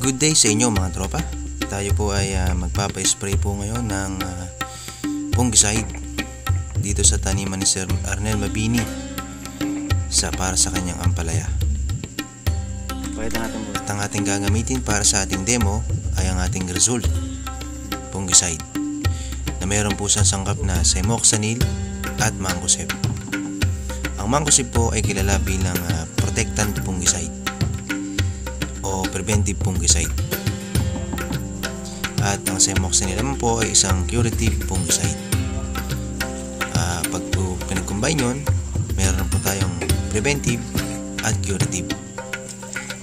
Good day sa inyo mga tropa. Tayo po ay magpapa-spray po ngayon ng fungicide dito sa taniman ni Sir Arnel Mabini para sa kanyang ampalaya. At ang ating gagamitin para sa ating demo ay ang ating Result fungicide na mayroon po siyang sangkap na Cymoxanil at Mancozeb. Ang Mancozeb po ay kilala bilang protectant fungicide o preventive fungicide. At ang Cymoxanil naman po ay isang curative fungicide. Pag po pinag-combine yun, meron po tayong preventive at curative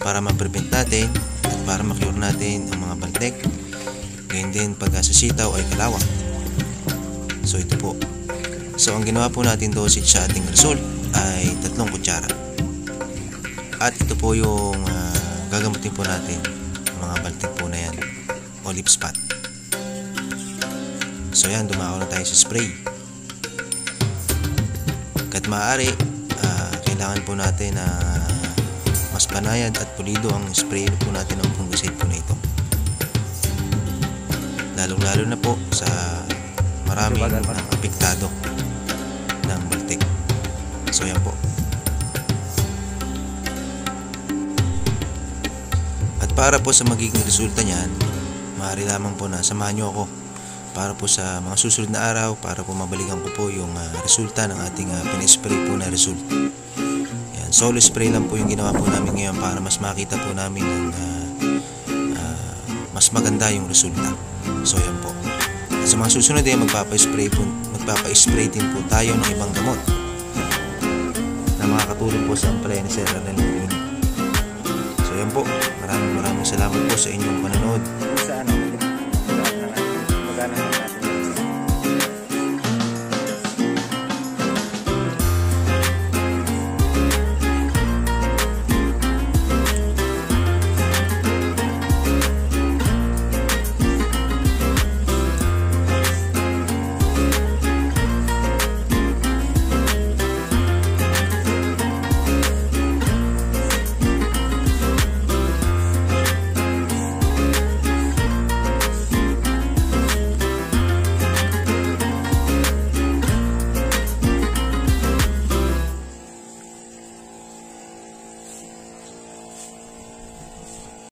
para ma-prevent natin at para ma-cure natin ang mga baltek. Ganyan din pag sa sitaw ay kalawang. So ito po. So ang ginawa po natin dosage sa ating Result ay 3 kutsara. At ito po yung gagamutin po natin ang mga baltik po na yan o leaf spot. So yan, dumako na tayo sa spray. Kat maaari, kailangan po natin na mas panayad at pulido ang spray po natin ng fungicide po na ito. Lalo na po sa maraming apektado ng baltik. So yan po. Para po sa magiging resulta niyan, maaari lamang po na samahan nyo ako para po sa mga susunod na araw para po mabalikan ko po yung resulta ng ating pin-spray po na Result. Yan, solo spray lang po yung ginawa po namin ngayon para mas makita po namin ng mas maganda yung resulta. So yan po. At sa mga susunod ay magpapa-spray din po tayo ng ibang gamot na makakatulong po sa ampalaya ni Sir Arnel Mabini. So yan po. Maraming salamat po sa inyong panonood. Sa magana